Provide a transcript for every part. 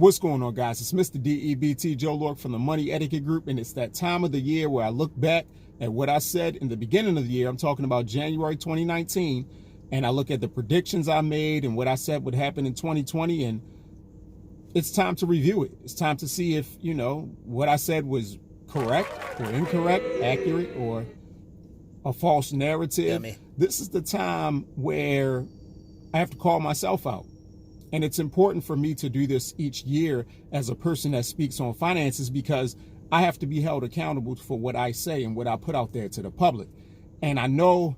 What's going on, guys? It's Mr. DEBT Joe Lorick from the Money Etiquette Group, and it's that time of the year where I look back at what I said in the beginning of the year. I'm talking about January 2019, and I look at the predictions I made and what I said would happen in 2020, and it's time to review it. It's time to see if, what I said was correct or incorrect, accurate or a false narrative. Dummy. This is the time where I have to call myself out. And it's important for me to do this each year as a person that speaks on finances, because I have to be held accountable for what I say and what I put out there to the public. And I know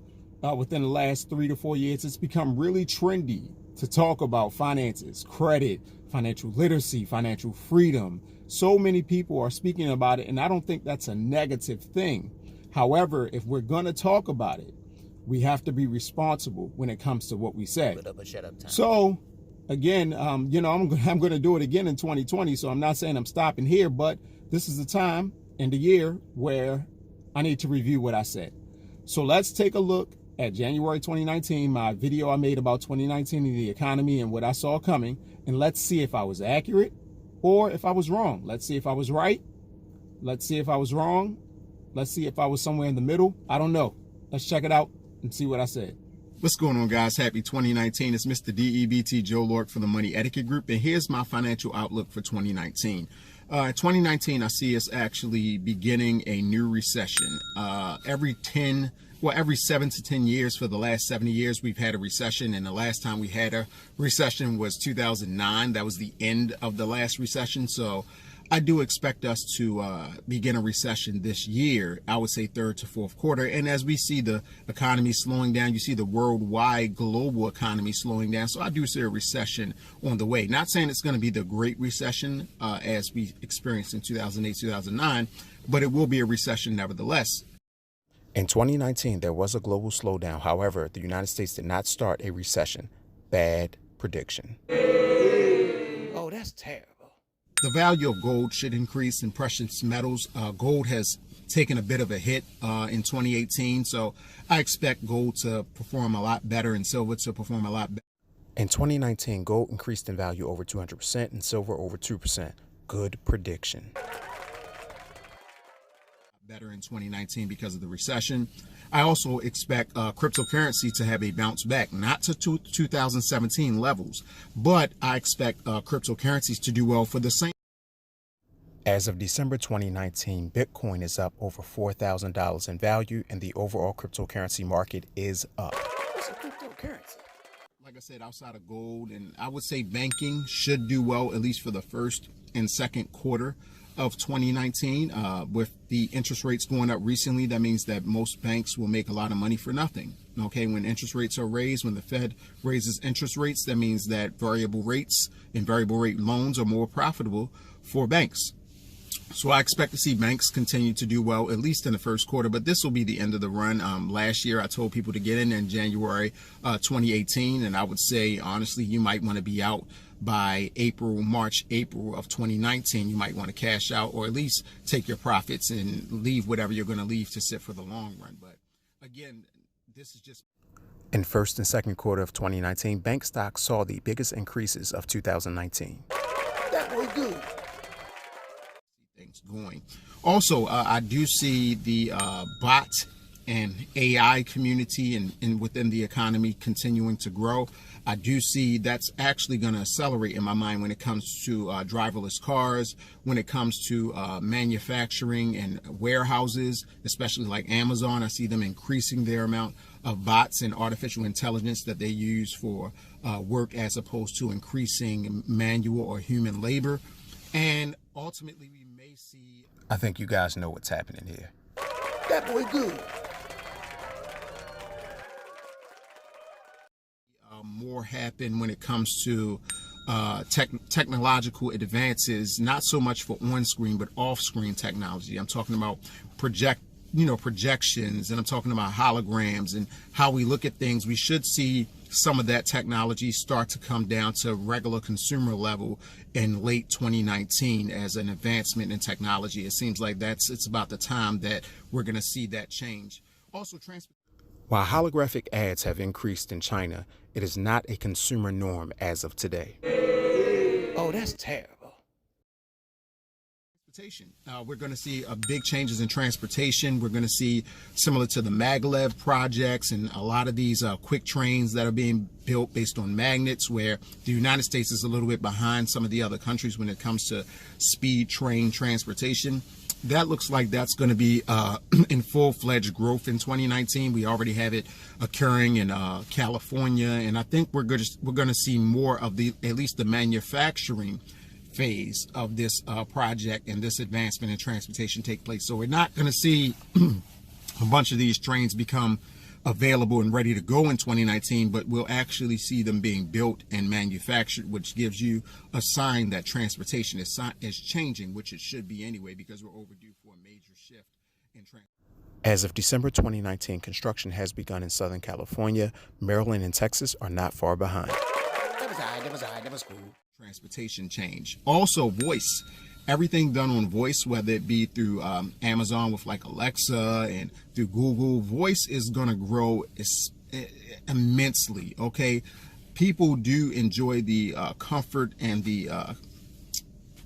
within the last 3 to 4 years, it's become really trendy to talk about finances, credit, financial literacy, financial freedom. So many people are speaking about it, and I don't think that's a negative thing. However, if we're going to talk about it, we have to be responsible when it comes to what we say. Put up a shut up time. So again, I'm going to do it again in 2020. So I'm not saying I'm stopping here, but this is the time in the year where I need to review what I said. So let's take a look at January 2019, my video I made about 2019 and the economy and what I saw coming. And let's see if I was accurate or if I was wrong. Let's see if I was right. Let's see if I was wrong. Let's see if I was somewhere in the middle. I don't know. Let's check it out and see what I said. What's going on, guys? Happy 2019. It's Mr. DEBT Joe Lorick from the Money Etiquette Group, and here's my financial outlook for 2019. 2019, I see us actually beginning a new recession. Every 7 to 10 years for the last 70 years, we've had a recession, and the last time we had a recession was 2009. That was the end of the last recession. So I do expect us to begin a recession this year, I would say third to fourth quarter. And as we see the economy slowing down, you see the worldwide global economy slowing down. So I do see a recession on the way. Not saying it's going to be the Great Recession as we experienced in 2008, 2009, but it will be a recession nevertheless. In 2019, there was a global slowdown. However, the United States did not start a recession. Bad prediction. Oh, that's terrible. The value of gold should increase in precious metals. Gold has taken a bit of a hit in 2018, so I expect gold to perform a lot better and silver to perform a lot better. In 2019, gold increased in value over 200% and silver over 2%. Good prediction. Better in 2019 because of the recession. I also expect cryptocurrency to have a bounce back, not to 2017 levels, but I expect cryptocurrencies to do well for the same. As of December 2019, Bitcoin is up over $4,000 in value, and the overall cryptocurrency market is up. What's a cryptocurrency? Like I said, outside of gold, and I would say banking should do well, at least for the first and second quarter of 2019. With the interest rates going up recently, that means that most banks will make a lot of money for nothing. Okay, when interest rates are raised, when the Fed raises interest rates, that means that variable rates and variable rate loans are more profitable for banks. So I expect to see banks continue to do well, at least in the first quarter, but this will be the end of the run. Last year, I told people to get in January 2018, and I would say, honestly, you might want to be out by March, April of 2019. You might want to cash out or at least take your profits and leave whatever you're going to leave to sit for the long run. But again, this is just... In first and second quarter of 2019, bank stocks saw the biggest increases of 2019. That boy good. Things going. Also, I do see the bot and AI community and within the economy continuing to grow. I do see that's actually going to accelerate in my mind when it comes to driverless cars, when it comes to manufacturing and warehouses, especially like Amazon. I see them increasing their amount of bots and artificial intelligence that they use for work, as opposed to increasing manual or human labor. And ultimately, we may see... I think you guys know what's happening here. That boy good. More happen when it comes to technological advances, not so much for on-screen, but off-screen technology. I'm talking about projections, and I'm talking about holograms and how we look at things. We should see some of that technology start to come down to regular consumer level in late 2019 as an advancement in technology. It seems like it's about the time that we're going to see that change. Also, While holographic ads have increased in China, it is not a consumer norm as of today. Oh, that's terrible. transportation. We're going to see big changes in transportation. We're going to see, similar to the maglev projects and a lot of these quick trains that are being built based on magnets, where the United States is a little bit behind some of the other countries when it comes to speed train transportation. That looks like that's going to be in full-fledged growth in 2019. We already have it occurring in California, and I think we're going to see more of at least the manufacturing phase of this project and this advancement in transportation take place. So we're not going to see a bunch of these trains become available and ready to go in 2019, but we'll actually see them being built and manufactured, which gives you a sign that transportation is changing, which it should be anyway, because we're overdue for a major shift in transportation. As of December 2019, construction has begun in Southern California. Maryland and Texas are not far behind. That was cool. Transportation change. Also, voice. Everything done on voice, whether it be through Amazon with like Alexa and through Google, voice is going to grow immensely. Okay, people do enjoy the comfort and the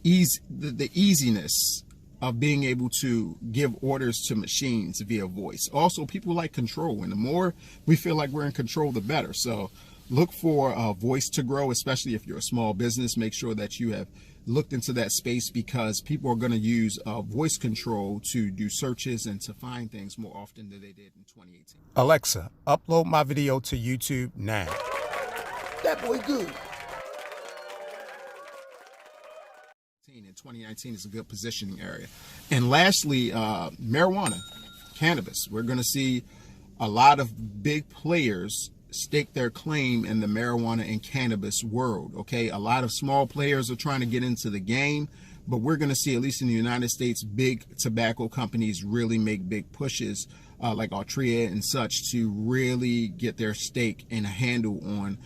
easiness of being able to give orders to machines via voice. Also, people like control, and the more we feel like we're in control, the better. So look for voice to grow, especially if you're a small business. Make sure that you have looked into that space, because people are going to use voice control to do searches and to find things more often than they did in 2018. Alexa, upload my video to YouTube now. That boy good. In 2019 is a good positioning area. And lastly, marijuana, cannabis. We're going to see a lot of big players stake their claim in the marijuana and cannabis world. Okay, a lot of small players are trying to get into the game, but we're going to see, at least in the United States, big tobacco companies really make big pushes like Altria and such to really get their stake and a handle on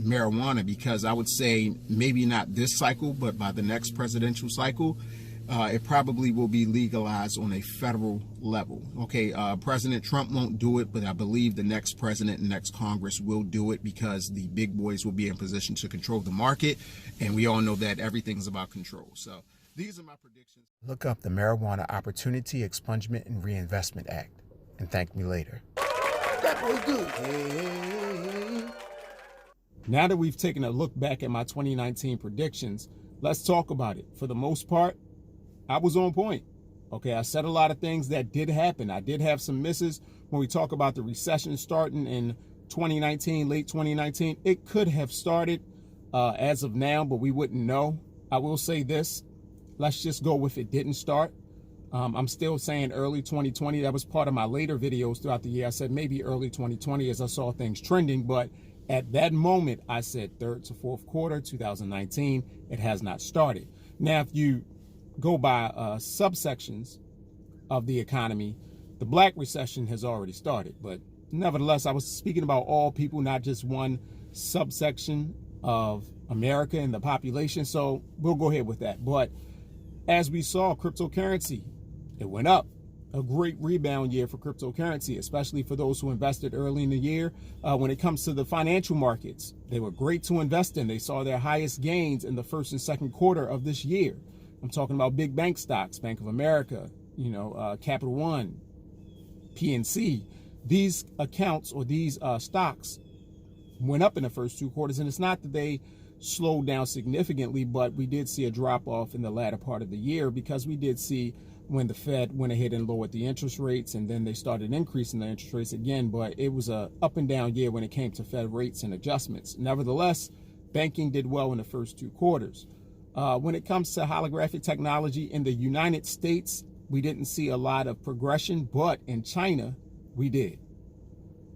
marijuana, because I would say maybe not this cycle, but by the next presidential cycle, it probably will be legalized on a federal level. Okay, President Trump won't do it, but I believe the next president and next Congress will do it, because the big boys will be in position to control the market, and we all know that everything's about control. So these are my predictions. Look up the Marijuana Opportunity Expungement and Reinvestment Act and thank me later. That boy good. Hey. Now that we've taken a look back at my 2019 predictions, let's talk about it. For the most part, I was on point. Okay, I said a lot of things that did happen. I did have some misses when we talk about the recession starting in 2019, late 2019. It could have started as of now, but we wouldn't know. I will say this. Let's just go with it didn't start. I'm still saying early 2020. That was part of my later videos throughout the year. I said maybe early 2020 as I saw things trending, but at that moment, I said third to fourth quarter 2019. It has not started. Now, if you go by subsections of the economy, the black recession has already started. But nevertheless, I was speaking about all people, not just one subsection of America and the population. So we'll go ahead with that. But as we saw, cryptocurrency, it went up. A great rebound year for cryptocurrency, especially for those who invested early in the year. When it comes to the financial markets, they were great to invest in. They saw their highest gains in the first and second quarter of this year. I'm talking about big bank stocks, Bank of America, Capital One, PNC. These accounts or these stocks went up in the first two quarters, and it's not that they slowed down significantly, but we did see a drop off in the latter part of the year, because we did see when the Fed went ahead and lowered the interest rates, and then they started increasing the interest rates again. But it was a up and down year when it came to Fed rates and adjustments. Nevertheless, banking did well in the first two quarters. When it comes to holographic technology in the United States, we didn't see a lot of progression, but in China, we did.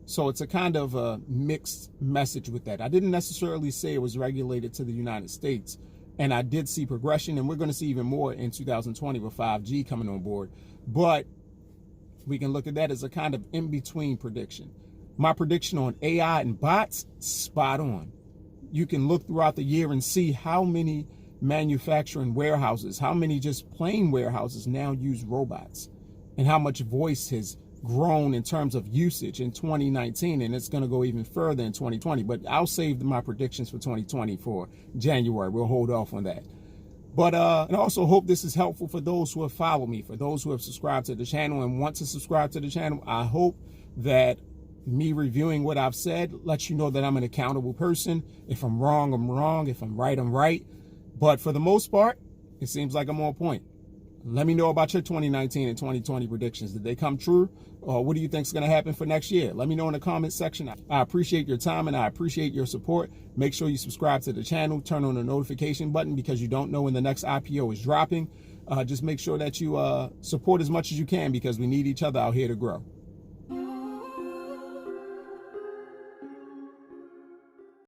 So it's a kind of a mixed message with that. I didn't necessarily say it was regulated to the United States, and I did see progression, and we're going to see even more in 2020 with 5G coming on board. But we can look at that as a kind of in-between prediction. My prediction on AI and bots, spot on. You can look throughout the year and see how many manufacturing warehouses, how many just plain warehouses now use robots, and how much voice has grown in terms of usage in 2019, and it's going to go even further in 2020. But I'll save my predictions for 2020 for January. We'll hold off on that. But and I also hope this is helpful for those who have followed me, for those who have subscribed to the channel and want to subscribe to the channel. I hope that me reviewing what I've said lets you know that I'm an accountable person. If I'm wrong, I'm wrong. If I'm right, I'm right. But for the most part, it seems like I'm on point. Let me know about your 2019 and 2020 predictions. Did they come true? Or what do you think is going to happen for next year? Let me know in the comment section. I appreciate your time and I appreciate your support. Make sure you subscribe to the channel. Turn on the notification button because you don't know when the next IPO is dropping. Just make sure that you support as much as you can because we need each other out here to grow.